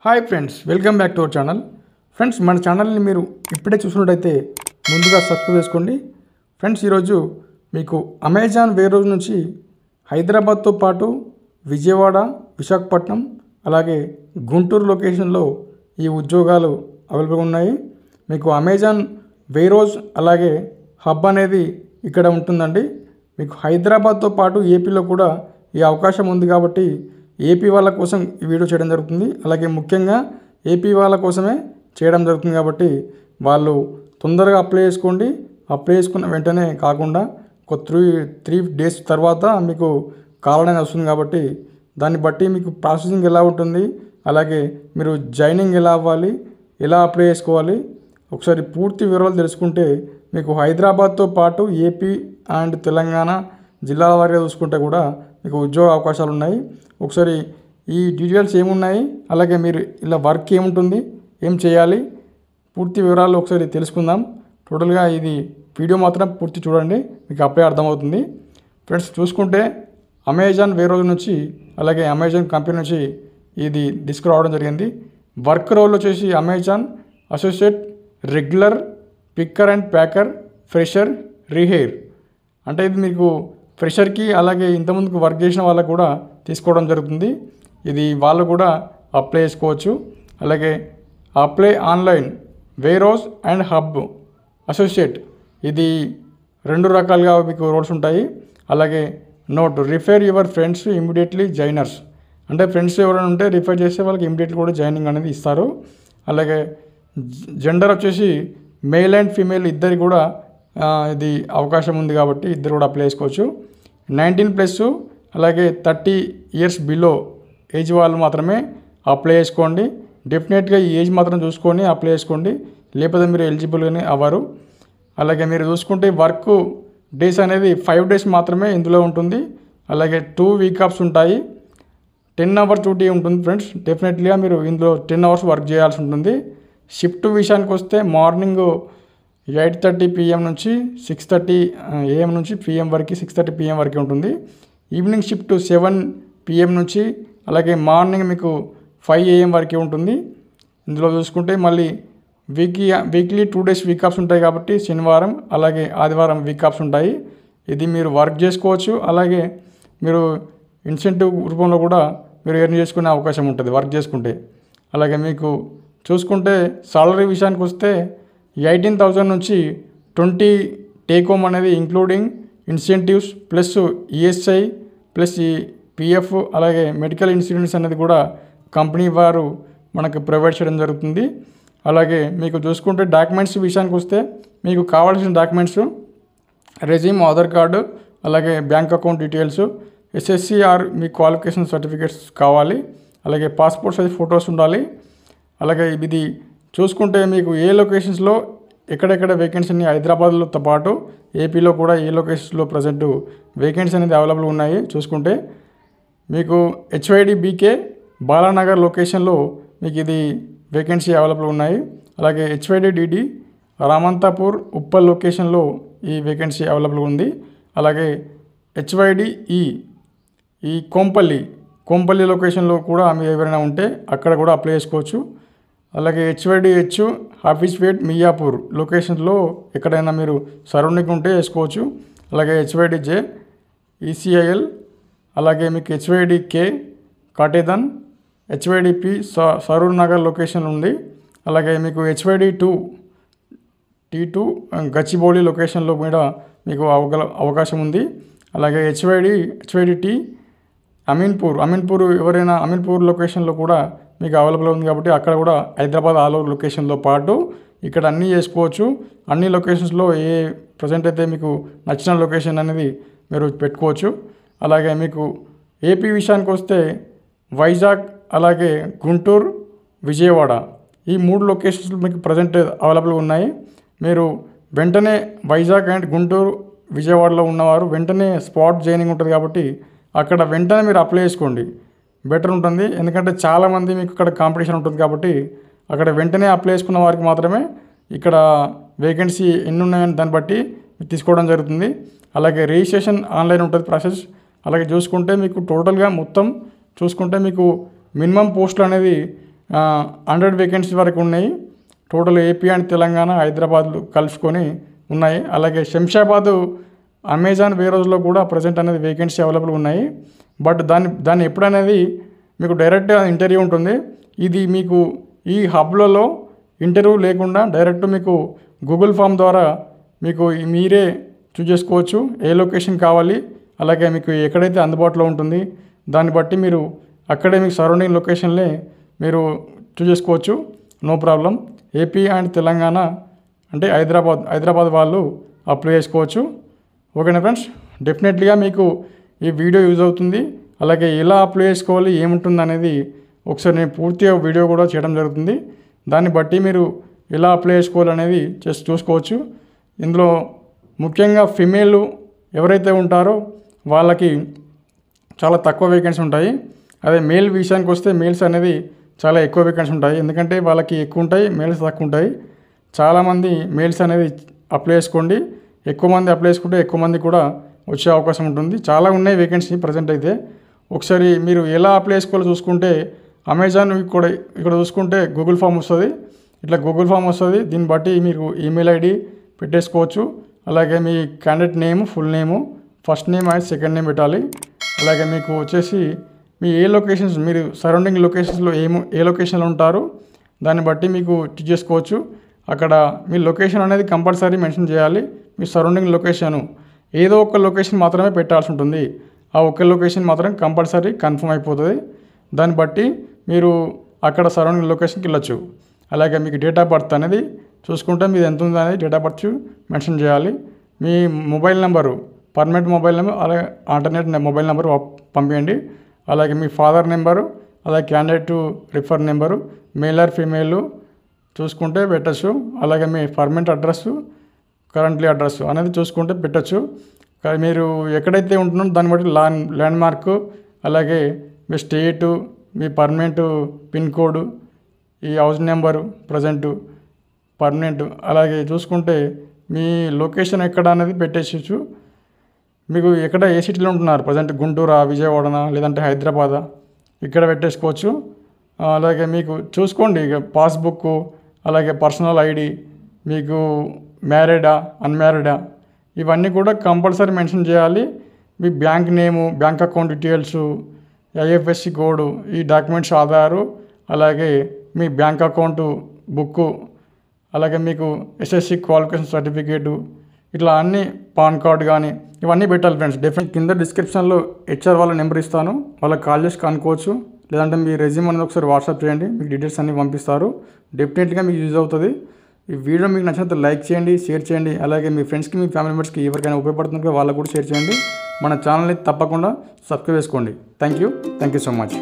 Hi friends, welcome back to our channel. Friends, మన ఛానల్ని మీరు ఇప్పుడే చూసినట్టయితే ముందుగా సబ్స్క్రైబ్ చేసుకోండి. ఫ్రెండ్స్, ఈరోజు మీకు అమెజాన్ వేరోజ్ నుంచి హైదరాబాద్తో పాటు విజయవాడ, విశాఖపట్నం అలాగే గుంటూరు లొకేషన్లో ఈ ఉద్యోగాలు అవైలబుల్గా ఉన్నాయి. మీకు అమెజాన్ వేరోజ్ అలాగే హబ్ అనేది ఇక్కడ ఉంటుందండి. మీకు హైదరాబాద్తో పాటు ఏపీలో కూడా ఈ అవకాశం ఉంది కాబట్టి ఏపీ వాళ్ళ కోసం ఈ వీడియో చేయడం జరుగుతుంది. అలాగే ముఖ్యంగా ఏపీ వాళ్ళ కోసమే చేయడం జరుగుతుంది కాబట్టి వాళ్ళు తొందరగా అప్లై చేసుకోండి. అప్లై చేసుకున్న వెంటనే కాకుండా ఒక త్రీ డేస్ తర్వాత మీకు కాల్ అనేది వస్తుంది కాబట్టి దాన్ని బట్టి మీకు ప్రాసెసింగ్ ఎలా ఉంటుంది, అలాగే మీరు జాయినింగ్ ఎలా అవ్వాలి, ఎలా అప్లై చేసుకోవాలి ఒకసారి పూర్తి వివరాలు తెలుసుకుంటే మీకు హైదరాబాద్తో పాటు ఏపీ అండ్ తెలంగాణ జిల్లాల వారీగా చూసుకుంటే కూడా మీకు ఉద్యోగ అవకాశాలు ఉన్నాయి. ఒకసారి ఈ డీటెయిల్స్ ఏమున్నాయి, అలాగే మీరు ఇలా వర్క్ ఏముంటుంది, ఏం చేయాలి, పూర్తి వివరాలు ఒకసారి తెలుసుకుందాం. టోటల్గా ఇది వీడియో మాత్రం పూర్తి చూడండి, మీకు అప్పుడే అర్థమవుతుంది. ఫ్రెండ్స్, చూసుకుంటే అమెజాన్ వేరోజ్ నుంచి అలాగే అమెజాన్ కంపెనీ నుంచి ఇది డిస్క్ రావడం జరిగింది. వర్క్ రోల్ వచ్చేసి Amazon associate, regular, picker and packer, fresher, rehire. అంటే ఇది మీకు ఫ్రెషర్కి అలాగే ఇంతకుముందుకు వర్క్ చేసిన వాళ్ళకు కూడా తీసుకోవడం జరుగుతుంది. ఇది వాళ్ళు కూడా అప్లై చేసుకోవచ్చు. అలాగే apply online వేరోజ్ and hub associate, ఇది 2 రకాలుగా మీకు రోల్స్ ఉంటాయి. అలాగే note refer your friends immediately joiners, అంటే ఫ్రెండ్స్ ఎవరైనా ఉంటే రిఫర్ చేస్తే వాళ్ళకి ఇమీడియట్లీ కూడా జాయినింగ్ అనేది ఇస్తారు. అలాగే జెండర్ వచ్చేసి మేల్ అండ్ ఫీమేల్ ఇద్దరి కూడా ఇది అవకాశం ఉంది కాబట్టి ఇద్దరు కూడా అప్లై చేసుకోవచ్చు. 19+ అలాగే 30 ఇయర్స్ బిలో ఏజ్ వాళ్ళు మాత్రమే అప్లై చేసుకోండి. డెఫినెట్గా ఈ ఏజ్ మాత్రం చూసుకొని అప్లై చేసుకోండి, లేకపోతే మీరు ఎలిజిబుల్గానే అవ్వరు. అలాగే మీరు చూసుకుంటే వర్క్ డేస్ అనేది 5 డేస్ మాత్రమే ఇందులో ఉంటుంది. అలాగే 2 వీక్ ఆఫ్స్ ఉంటాయి. 10 అవర్స్ డ్యూటీ ఉంటుంది. ఫ్రెండ్స్, డెఫినెట్లీగా మీరు ఇందులో 10 అవర్స్ వర్క్ చేయాల్సి ఉంటుంది. షిఫ్ట్ విషయానికి వస్తే మార్నింగ్ 8:30 PM నుంచి 6:30 AM నుంచి PM వరకు 6:30 PM వరకు ఉంటుంది. ఈవినింగ్ షిఫ్ట్ 7 PM నుంచి అలాగే మార్నింగ్ మీకు 5 AM వరకు ఉంటుంది. ఇందులో చూసుకుంటే మళ్ళీ వీక్లీ 2 డేస్ వీక్ ఆఫ్స్ ఉంటాయి కాబట్టి శనివారం అలాగే ఆదివారం వీక్ ఆఫ్స్ ఉంటాయి. ఇది మీరు వర్క్ చేసుకోవచ్చు. అలాగే మీరు ఇన్సెంటివ్ రూపంలో కూడా మీరు ఎర్న్ చేసుకునే అవకాశం ఉంటుంది వర్క్ చేసుకుంటే. అలాగే మీకు చూసుకుంటే సాలరీ విషయానికి వస్తే 18,000 నుంచి 20 టేక్ హోమ్ అనేది including incentives plus ESI plus ఈ పిఎఫ్ అలాగే మెడికల్ ఇన్సూరెన్స్ అనేది కూడా కంపెనీ వారు మనకు ప్రొవైడ్ చేయడం జరుగుతుంది. అలాగే మీకు చూసుకుంటే డాక్యుమెంట్స్ విషయానికి వస్తే మీకు కావాల్సిన డాక్యుమెంట్స్ రెజ్యూమ్, ఆధార్ కార్డు, అలాగే bank account details, SSC or మీ క్వాలిఫికేషన్ సర్టిఫికేట్స్ కావాలి. అలాగే పాస్పోర్ట్ సైజ్ ఫొటోస్ ఉండాలి. అలాగే ఇది చూసుకుంటే మీకు ఏ లొకేషన్స్లో ఎక్కడెక్కడ వేకెన్సీ ఉన్నాయి, హైదరాబాద్తో పాటు ఏపీలో కూడా ఏ లొకేషన్స్లో ప్రజెంట్ వేకెన్సీ అనేది అవైలబుల్ ఉన్నాయి. చూసుకుంటే మీకు HYD BK బాలానగర్ లొకేషన్లో మీకు ఇది వేకెన్సీ అవైలబుల్ ఉన్నాయి. అలాగే HYD DD రామంతాపూర్, ఉప్పల్ లొకేషన్లో ఈ వేకెన్సీ అవైలబుల్ ఉంది. అలాగే HYD ఈ కోంపల్లి లొకేషన్లో కూడా మీరు ఎవరైనా ఉంటే అక్కడ కూడా అప్లై చేసుకోవచ్చు. అలాగే HYD H హాఫీస్పేట్, మియాపూర్ లొకేషన్లో ఎక్కడైనా మీరు సరౌండింగ్ ఉంటే వేసుకోవచ్చు. అలాగే HYD J ECIL, అలాగే మీకు HYD K Katedan, HYD P Saroor Nagar location ఉంది. అలాగే మీకు HYD T2 గచ్చిబౌలి లొకేషన్లో కూడా మీకు అవకాశం ఉంది. అలాగే HYD T అమీన్పూర్ ఎవరైనా అమీన్పూర్ లొకేషన్లో కూడా మీకు అవైలబుల్ ఉంది కాబట్టి అక్కడ కూడా హైదరాబాద్ ఆల్ ఓవర్ లొకేషన్తో పాటు ఇక్కడ అన్నీ చేసుకోవచ్చు. అన్ని లొకేషన్స్లో ఏ ప్రజెంట్ అయితే మీకు నచ్చిన లొకేషన్ అనేది మీరు పెట్టుకోవచ్చు. అలాగే మీకు ఏపీ విషయానికి వస్తే వైజాగ్, అలాగే గుంటూరు, విజయవాడ ఈ 3 లొకేషన్స్ మీకు ప్రజెంట్ అవైలబుల్గా ఉన్నాయి. మీరు వెంటనే వైజాగ్ అండ్ గుంటూరు, విజయవాడలో ఉన్నవారు వెంటనే స్పాట్ జాయినింగ్ ఉంటుంది కాబట్టి అక్కడ వెంటనే మీరు అప్లై చేసుకోండి, బెటర్ ఉంటుంది. ఎందుకంటే చాలామంది మీకు ఇక్కడ కాంపిటీషన్ ఉంటుంది కాబట్టి అక్కడ వెంటనే అప్లై చేసుకున్న వారికి మాత్రమే ఇక్కడ వేకెన్సీ ఎన్ని ఉన్నాయని దాన్ని బట్టి తీసుకోవడం జరుగుతుంది. అలాగే రిజిస్ట్రేషన్ ఆన్లైన్ ఉంటుంది ప్రాసెస్. అలాగే చూసుకుంటే మీకు టోటల్గా మొత్తం చూసుకుంటే మీకు మినిమం పోస్టులు అనేది 100 వేకెన్సీ వరకు ఉన్నాయి. టోటల్ ఏపీ అండ్ తెలంగాణ, హైదరాబాద్లు కలుసుకొని ఉన్నాయి. అలాగే శంషాబాదు అమెజాన్ వేరోజ్లో కూడా ప్రజెంట్ అనేది వేకెన్సీ అవైలబుల్ ఉన్నాయి. బట్ దాన్ని ఎప్పుడనేది మీకు డైరెక్ట్ ఇంటర్వ్యూ ఉంటుంది. ఇది మీకు ఈ హబ్లలో ఇంటర్వ్యూ లేకుండా డైరెక్ట్ మీకు గూగుల్ ఫామ్ ద్వారా మీకు మీరే చూస్ చేసుకోవచ్చు ఏ లొకేషన్ కావాలి, అలాగే మీకు ఎక్కడైతే అందుబాటులో ఉంటుంది దాన్ని బట్టి మీరు అక్కడే మీకు సరౌండింగ్ లొకేషన్లే మీరు చూస్ చేసుకోవచ్చు. No problem. AP and Telangana అంటే హైదరాబాద్ వాళ్ళు అప్లై చేసుకోవచ్చు. ఓకేనా ఫ్రెండ్స్, డెఫినెట్లీగా మీకు ఈ వీడియో యూజ్ అవుతుంది. అలాగే ఎలా అప్లై చేసుకోవాలి ఏముంటుంది అనేది ఒకసారి నేను పూర్తిగా వీడియో కూడా చేయడం జరుగుతుంది. దాన్ని బట్టి మీరు ఎలా అప్లై చేసుకోవాలనేది జస్ట్ చూసుకోవచ్చు. ఇందులో ముఖ్యంగా ఫిమేల్ ఎవరైతే ఉంటారో వాళ్ళకి చాలా తక్కువ వేకెన్సీ ఉంటాయి. అదే మేల్ విషయానికి వస్తే మేల్స్ అనేది చాలా ఎక్కువ వేకెన్సీ ఉంటాయి. ఎందుకంటే వాళ్ళకి ఎక్కువ ఉంటాయి, మేల్స్ తక్కువ ఉంటాయి. చాలామంది మేల్స్ అనేది అప్లై చేసుకోండి. ఎక్కువ మంది అప్లై చేసుకుంటే ఎక్కువ మంది కూడా వచ్చే అవకాశం ఉంటుంది. చాలా ఉన్నాయి వేకెన్సీ ప్రజెంట్ అయితే. ఒకసారి మీరు ఎలా అప్లై చేసుకోవాలో చూసుకుంటే అమెజాన్ కూడా ఇక్కడ చూసుకుంటే గూగుల్ ఫామ్ వస్తుంది. ఇట్లా గూగుల్ ఫామ్ వస్తుంది. దీన్ని బట్టి మీరు ఈమెయిల్ ఐడి పెట్టేసుకోవచ్చు. అలాగే మీ candidate name, full name, first name and second name పెట్టాలి. అలాగే మీకు వచ్చేసి మీ ఏ లొకేషన్స్, మీరు సరౌండింగ్ లొకేషన్స్లో ఏ లొకేషన్లో ఉంటారు దాన్ని బట్టి మీకు చూస్ చేసుకోవచ్చు. అక్కడ మీ లొకేషన్ అనేది కంపల్సరీ మెన్షన్ చేయాలి. మీ సరౌండింగ్ లొకేషను ఏదో ఒక లొకేషన్ మాత్రమే పెట్టాల్సి ఉంటుంది. ఆ ఒక్క లొకేషన్ మాత్రం కంపల్సరీ కన్ఫర్మ్ అయిపోతుంది. దాన్ని బట్టి మీరు అక్కడ సరౌండింగ్ లొకేషన్కి వెళ్ళొచ్చు. అలాగే మీకు డేట్ ఆఫ్ బర్త్ అనేది చూసుకుంటే మీది ఎంత ఉంది అనేది డేట్ ఆఫ్ బర్త్ మెన్షన్ చేయాలి. మీ mobile number, permanent mobile number, అలాగే ఆల్టర్నేట్ మొబైల్ నెంబర్ పంపించండి. అలాగే మీ ఫాదర్ నెంబరు, అలాగే candidate refer number, male or female చూసుకుంటే పెట్టచ్చు. అలాగే మీ పర్మనెంట్ అడ్రస్సు, కరెంట్లీ అడ్రస్ అనేది చూసుకుంటే పెట్టచ్చు. మీరు ఎక్కడైతే ఉంటున్నారో దాన్ని బట్టి ల్యాండ్ మార్కు, అలాగే మీ స్టేటు, మీ పర్మనెంట్ పిన్ కోడ్, ఈ హౌస్ నెంబరు ప్రజెంటు పర్మనెంట్, అలాగే చూసుకుంటే మీ లొకేషన్ ఎక్కడ అనేది పెట్టేయచ్చు. మీకు ఎక్కడ ఏ సిటీలో ఉంటున్నారు ప్రజెంట్, గుంటూరా, విజయవాడనా, లేదంటే హైదరాబాదా, ఇక్కడ పెట్టేసుకోవచ్చు. అలాగే మీకు చూసుకోండి ఇక పాస్బుక్, అలాగే పర్సనల్ ఐడి, మీకు మ్యారీడా అన్మ్యారీడా ఇవన్నీ కూడా కంపల్సరీ మెన్షన్ చేయాలి. మీ bank name, bank account details, IFSC code, ఈ డాక్యుమెంట్స్ ఆధారు, అలాగే మీ బ్యాంక్ అకౌంట్ బుక్కు, అలాగే మీకు ఎస్ఎస్సి క్వాలిఫికేషన్ సర్టిఫికేటు, ఇట్లా అన్నీ పాన్ కార్డ్ కానీ ఇవన్నీ పెట్టాలి ఫ్రెండ్స్. డెఫినెట్ కింద డిస్క్రిప్షన్లో హెచ్ఆర్ వాళ్ళ నెంబర్ ఇస్తాను, వాళ్ళకి కాల్ చేసి కనుక్కోవచ్చు. లేదంటే మీ రెజ్యూమ్ అనేది ఒకసారి వాట్సాప్ చేయండి, మీకు డీటెయిల్స్ అన్నీ పంపిస్తారు. డెఫినెట్గా మీకు యూజ్ అవుతుంది. ఈ వీడియో మీకు నచ్చినట్టు లైక్ చేయండి, షేర్ చేయండి. అలాగే మీ ఫ్రెండ్స్కి, మీ ఫ్యామిలీ మెంబర్స్కి ఎవరికైనా ఉపయోగపడుతుందో వాళ్ళకు కూడా షేర్ చేయండి. మన ఛానల్ని తప్పకుండా సబ్స్క్రైబ్ చేసుకోండి. Thank you so much.